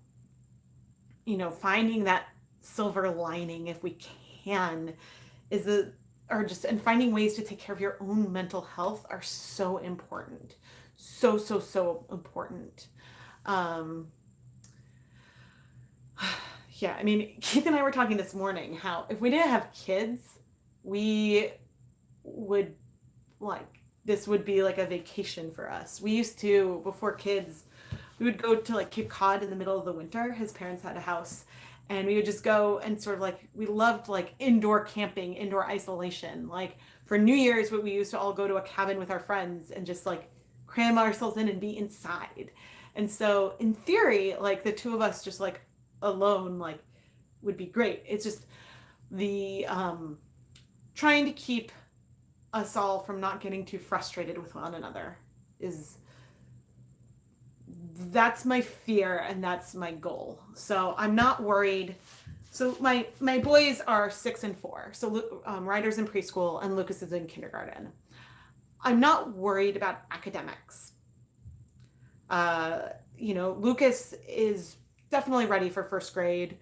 finding that silver lining, if we can, and finding ways to take care of your own mental health are so important. So important. Yeah, I mean, Keith and I were talking this morning how if we didn't have kids, we would this would be like a vacation for us. We used to, before kids, we would go to like Cape Cod in the middle of the winter. His parents had a house, and we would just go and sort of like, we loved like indoor camping, indoor isolation. Like for New Year's, we used to all go to a cabin with our friends and just like cram ourselves in and be inside. And so in theory, like the two of us just like alone, like would be great. It's just the trying to keep us all from not getting too frustrated with one another that's my fear and that's my goal. So I'm not worried. So my boys are 6 and 4. So Ryder's in preschool and Lucas is in kindergarten. I'm not worried about academics. Lucas is definitely ready for first grade.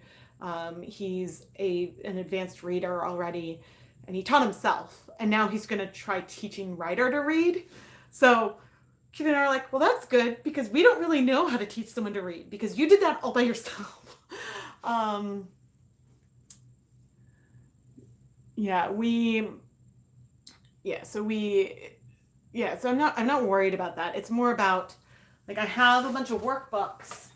He's an advanced reader already, and he taught himself. And now he's going to try teaching Ryder to read. So Kid and I are like, well, that's good because we don't really know how to teach someone to read because you did that all by yourself. So I'm not worried about that. It's more about like I have a bunch of workbooks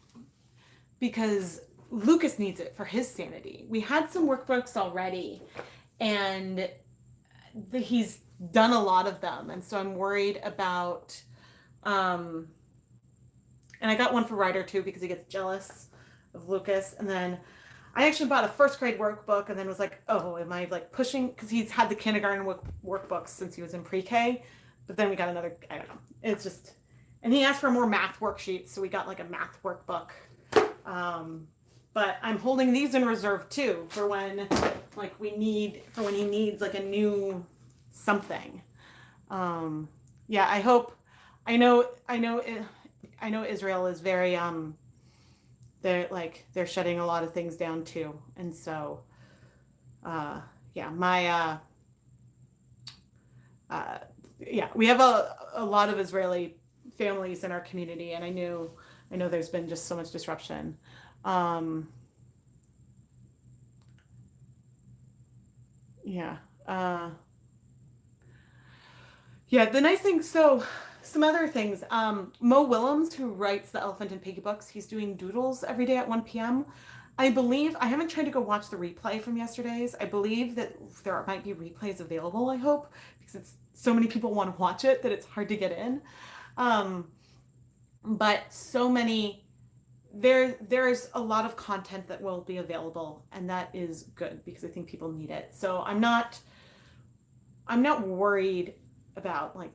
because Lucas needs it for his sanity. We had some workbooks already and he's done a lot of them. And so I'm worried about and I got one for Ryder too because he gets jealous of Lucas. And then I actually bought a first grade workbook and then was like, oh, am I like pushing? Because he's had the kindergarten workbooks since he was in pre-K. But then we got another, I don't know. It's just, and he asked for more math worksheets. So we got like a math workbook. But I'm holding these in reserve too for when like he needs like a new something. I know Israel is very they're shutting a lot of things down too, and so we have a lot of Israeli families in our community, and I know there's been just so much disruption. The nice thing, so some other things. Mo Willems, who writes the Elephant and Piggy books, he's doing doodles every day at 1 p.m. I believe, I haven't tried to go watch the replay from yesterday's. I believe that there might be replays available, I hope, because so many people want to watch it that it's hard to get in. But so many, there's a lot of content that will be available, and that is good because I think people need it. So I'm not worried about like,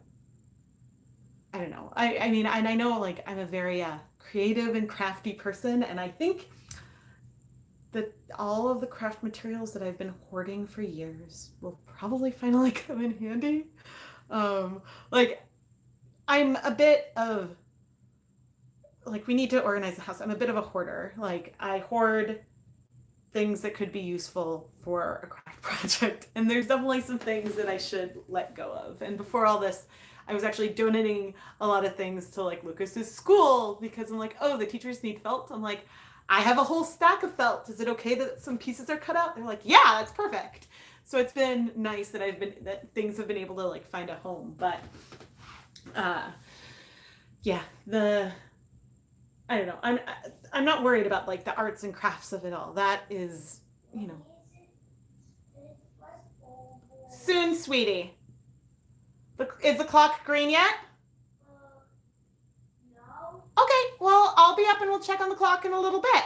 I don't know. I mean, and I know like I'm a very creative and crafty person, and I think that all of the craft materials that I've been hoarding for years will probably finally come in handy. Like I'm a bit of like, we need to organize the house. I'm a bit of a hoarder. Like I hoard things that could be useful for a craft project. And there's definitely some things that I should let go of. And before all this, I was actually donating a lot of things to like Lucas's school because I'm like, oh, the teachers need felt. I'm like, I have a whole stack of felt. Is it okay that some pieces are cut out? They're like, yeah, that's perfect. So it's been nice that things have been able to like find a home. But I don't know. I'm not worried about like the arts and crafts of it all. That is, soon, sweetie. Is the clock green yet? No. Okay, well, I'll be up and we'll check on the clock in a little bit.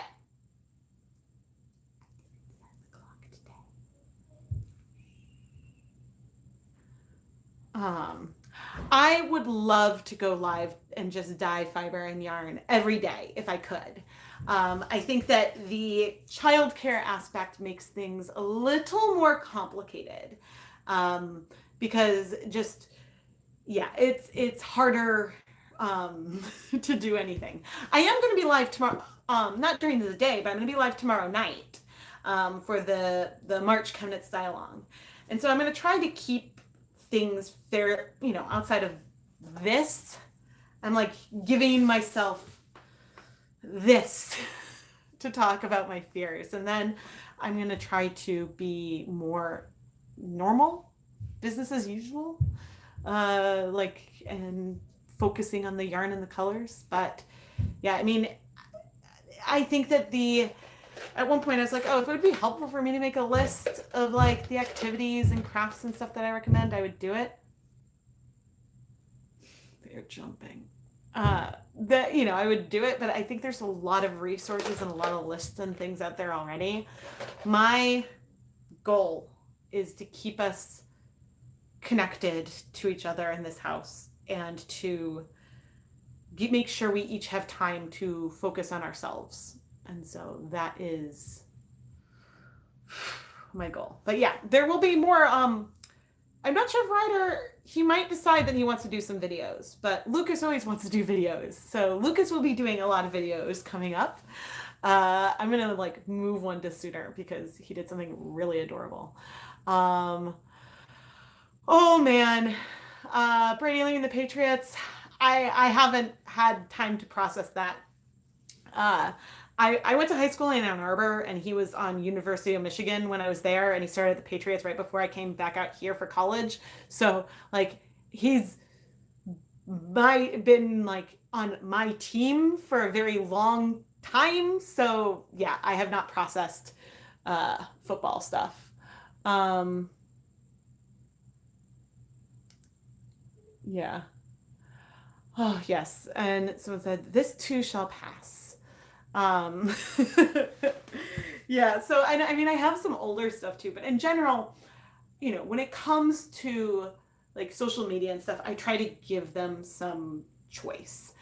I would love to go live and just dye fiber and yarn every day if I could. I think that the childcare aspect makes things a little more complicated because just, it's harder to do anything. I am going to be live tomorrow, not during the day, but I'm going to be live tomorrow night for the March Chemnitz Dialogue. And so I'm going to try to keep things fair, outside of this. I'm like giving myself this to talk about my fears. And then I'm going to try to be more normal, business as usual, and focusing on the yarn and the colors. But yeah, I mean, I think that at one point I was like, oh, if it would be helpful for me to make a list of like the activities and crafts and stuff that I recommend, I would do it. They're jumping. That, you know, I would do it, but I think there's a lot of resources and a lot of lists and things out there already. My goal is to keep us connected to each other in this house and to make sure we each have time to focus on ourselves. And so that is my goal. But yeah, there will be more. I'm not sure if Ryder, he might decide that he wants to do some videos, but Lucas always wants to do videos. So Lucas will be doing a lot of videos coming up. I'm going to like move one to sooner because he did something really adorable. Oh man. Brady leaving the Patriots. I haven't had time to process that. I went to high school in Ann Arbor, and he was on University of Michigan when I was there, and he started at the Patriots right before I came back out here for college. So like he's been like on my team for a very long time. So yeah, I have not processed football stuff. Yeah. Oh yes, and someone said this too shall pass. Um, yeah, so I mean, I have some older stuff too, but in general, you know, when it comes to like social media and stuff, I try to give them some choice.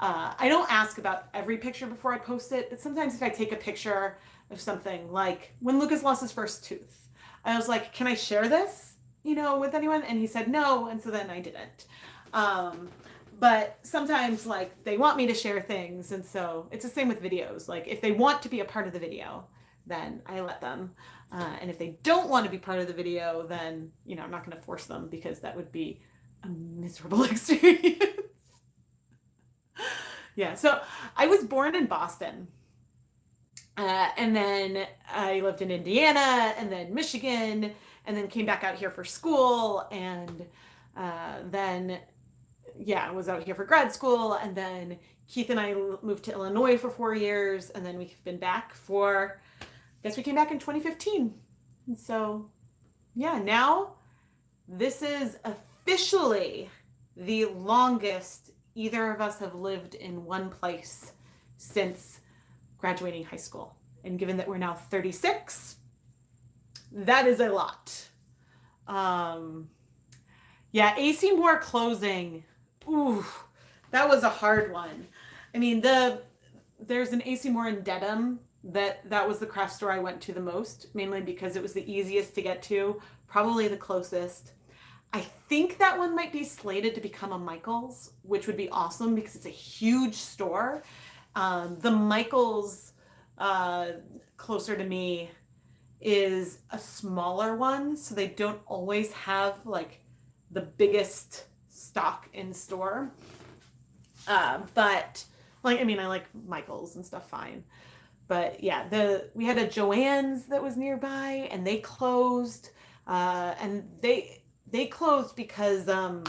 I don't ask about every picture before I post it, but sometimes if I take a picture of something like when Lucas lost his first tooth, I was like, can I share this, you know, with anyone? And he said no, and so then I didn't. But sometimes like they want me to share things, and so it's the same with videos. Like if they want to be a part of the video, then I let them. And if they don't want to be part of the video, then, you know, I'm not going to force them because that would be a miserable experience. Yeah, so I was born in Boston. And then I lived in Indiana and then Michigan and then came back out here for school and then yeah, I was out here for grad school, and then Keith and I moved to Illinois for 4 years, and then we've been back for, I guess we came back in 2015. And so, yeah, now this is officially the longest either of us have lived in one place since graduating high school. And given that we're now 36, that is a lot. Yeah, AC Moore closing. Ooh, that was a hard one. I mean, there's an AC Moore in Dedham that was the craft store I went to the most, mainly because it was the easiest to get to, probably the closest. I think that one might be slated to become a Michaels, which would be awesome because it's a huge store. The Michaels closer to me is a smaller one, so they don't always have like the biggest stock in store. But like, I mean, I like Michaels and stuff fine. But yeah, we had a Joannes that was nearby and they closed. And they closed because the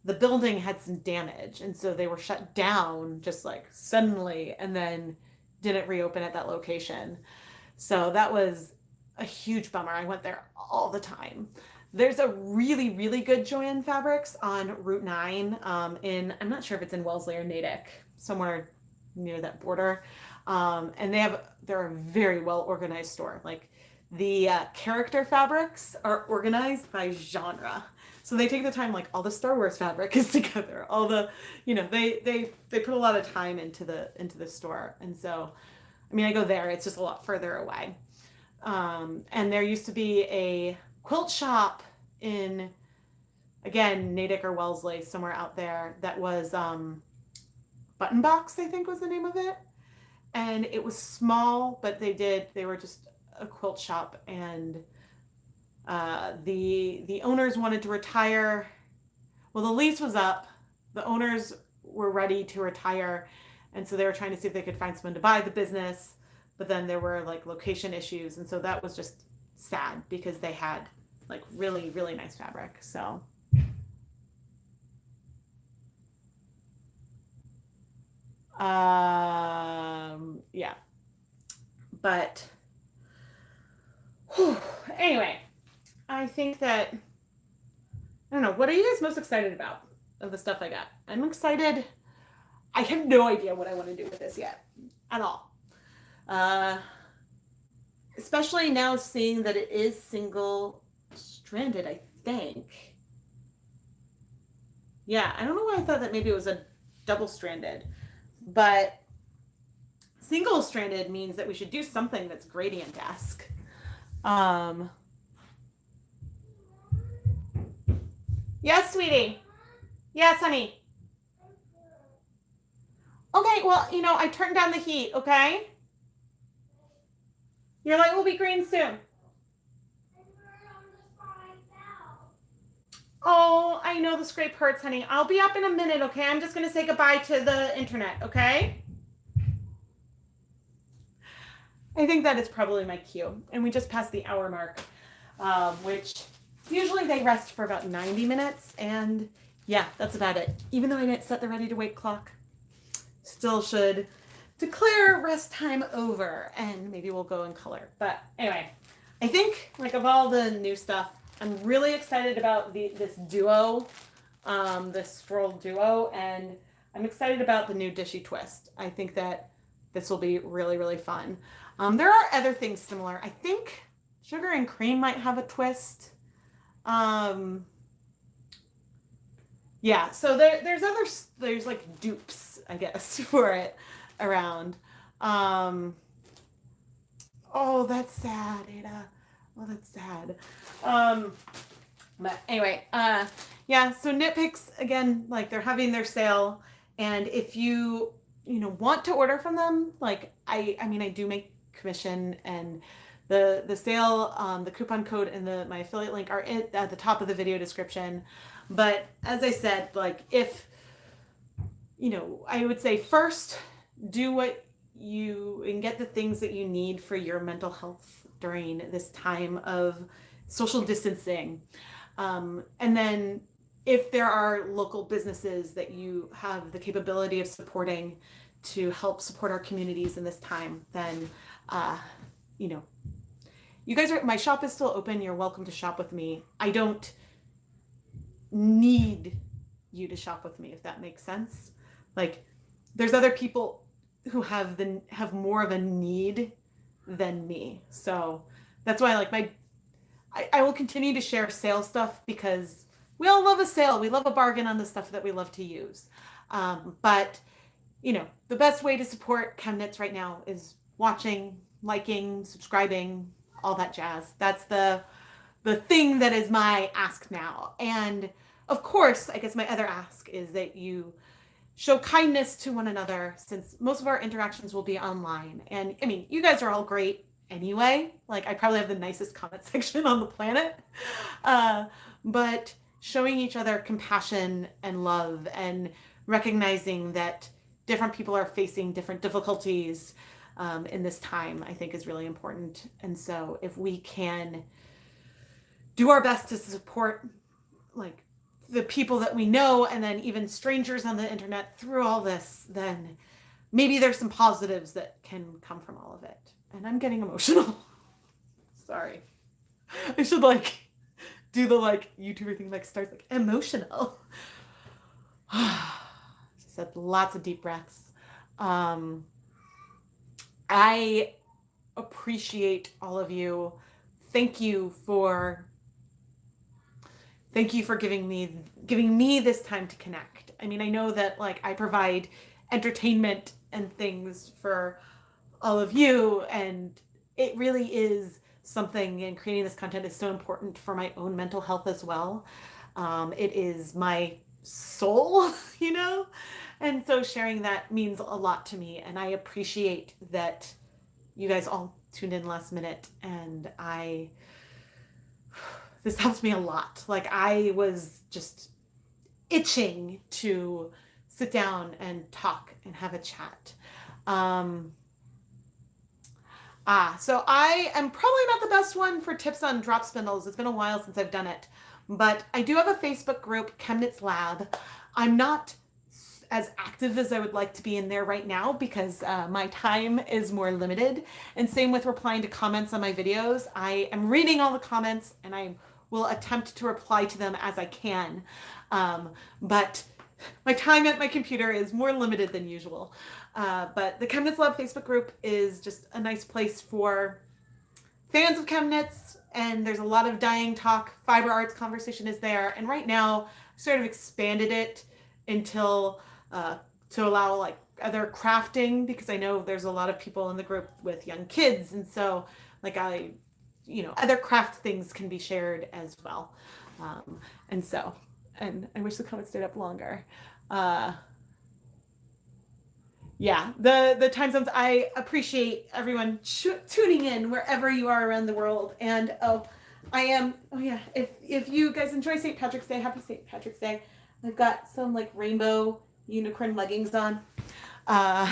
building had some damage. And so they were shut down just like suddenly and then didn't reopen at that location. So that was a huge bummer. I went there all the time. There's a really, really good Joannes Fabrics on Route 9 I'm not sure if it's in Wellesley or Natick, somewhere near that border. And they're a very well organized store. Like the character fabrics are organized by genre. So they take the time, like all the Star Wars fabric is together. All the, you know, they put a lot of time into the store. And so, I mean, I go there, it's just a lot further away. And there used to be a quilt shop in, again, Natick or Wellesley, somewhere out there, that was Button Box, I think was the name of it. And it was small, but they were just a quilt shop, and the owners wanted to retire. Well, the lease was up. The owners were ready to retire, and so they were trying to see if they could find someone to buy the business. But then there were like location issues, and so that was just sad because they had like really, really nice fabric. So yeah. But anyway, I think that, I don't know, what are you guys most excited about of the stuff I got? I'm excited. I have no idea what I want to do with this yet at all. Especially now seeing that it is single stranded, I think. Yeah, I don't know why I thought that maybe it was a double stranded, but single stranded means that we should do something that's gradient-esque. Yes, sweetie. Yes, honey. Okay, well, you know, I turned down the heat, okay? Your light will be green soon. Oh, I know the scrape hurts, honey. I'll be up in a minute, okay? I'm just going to say goodbye to the internet, okay? I think that is probably my cue. And we just passed the hour mark, which usually they rest for about 90 minutes. And yeah, that's about it. Even though I didn't set the ready to wake clock, still should declare rest time over, and maybe we'll go in color. But anyway, I think like of all the new stuff, I'm really excited about this duo, this Stroll duo, and I'm excited about the new Dishy Twist. I think that this will be really, really fun. There are other things similar. I think Sugar and Cream might have a twist. Yeah, so there's like dupes, I guess, for it around. Oh, that's sad, Ada. Oh, that's sad. But anyway, yeah, so Nitpicks, again, like they're having their sale, and if you want to order from them, like I mean, I do make commission, and the sale, the coupon code and my affiliate link are at the top of the video description. But as I said, like if I would say first do what you and get the things that you need for your mental health during this time of social distancing. And then if there are local businesses that you have the capability of supporting to help support our communities in this time, then, you guys my shop is still open. You're welcome to shop with me. I don't need you to shop with me, if that makes sense. Like there's other people who have more of a need than me. So that's why I will continue to share sale stuff, because we all love a sale. We love a bargain on the stuff that we love to use. But the best way to support ChemKnits right now is watching, liking, subscribing, all that jazz. That's the thing that is my ask now. And of course, I guess my other ask is that you show kindness to one another, since most of our interactions will be online. And I mean, you guys are all great anyway. Like I probably have the nicest comment section on the planet. But showing each other compassion and love, and recognizing that different people are facing different difficulties in this time, I think is really important. And so if we can do our best to support like the people that we know, and then even strangers on the internet through all this, then maybe there's some positives that can come from all of it. And I'm getting emotional. Sorry. I should do the YouTuber thing, starts emotional. Just said lots of deep breaths. I appreciate all of you. Thank you for giving me this time to connect. I mean, I know that I provide entertainment and things for all of you, and it really is something, and creating this content is so important for my own mental health as well. It is my soul, and so sharing that means a lot to me, and I appreciate that you guys all tuned in last minute, and this helps me a lot. I was just itching to sit down and talk and have a chat. So I am probably not the best one for tips on drop spindles. It's been a while since I've done it, but I do have a Facebook group, ChemKnits Lab. I'm not as active as I would like to be in there right now because my time is more limited. And same with replying to comments on my videos. I am reading all the comments and I will attempt to reply to them as I can. But my time at my computer is more limited than usual. But the Chemnitz Love Facebook group is just a nice place for fans of Chemnitz, and there's a lot of dying talk. Fiber arts conversation is there, and right now I sort of expanded it until to allow like other crafting, because I know there's a lot of people in the group with young kids, and so like other craft things can be shared as well. And I wish the comments stayed up longer. Yeah, the time zones, I appreciate everyone tuning in wherever you are around the world. And if you guys enjoy St. Patrick's Day, happy St. Patrick's Day. I've got some like rainbow unicorn leggings on. They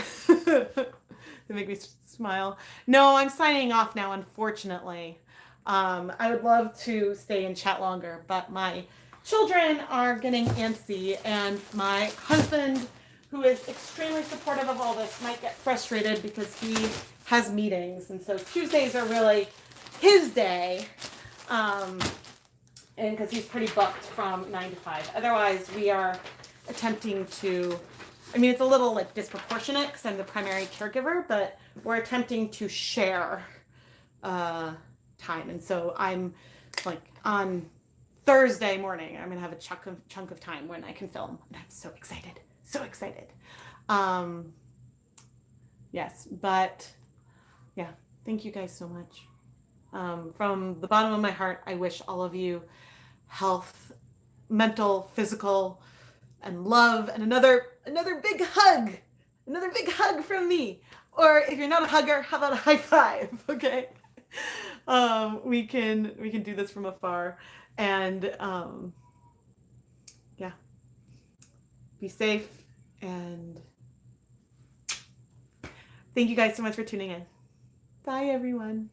make me smile. No, I'm signing off now, unfortunately. I would love to stay and chat longer, but my children are getting antsy, and my husband, who is extremely supportive of all this, might get frustrated because he has meetings. And so Tuesdays are really his day. And because he's pretty booked from 9 to 5. Otherwise, we are attempting to, it's a little like disproportionate because I'm the primary caregiver, but we're attempting to share time. And so I'm like on Thursday morning, I'm going to have a chunk of time when I can film. And I'm so excited. So excited. Yes, but yeah, thank you guys so much. From the bottom of my heart, I wish all of you health, mental, physical, and love, and another big hug from me. Or if you're not a hugger, how about a high five? Okay. We can do this from afar, and yeah. Be safe, and thank you guys so much for tuning in. Bye, everyone.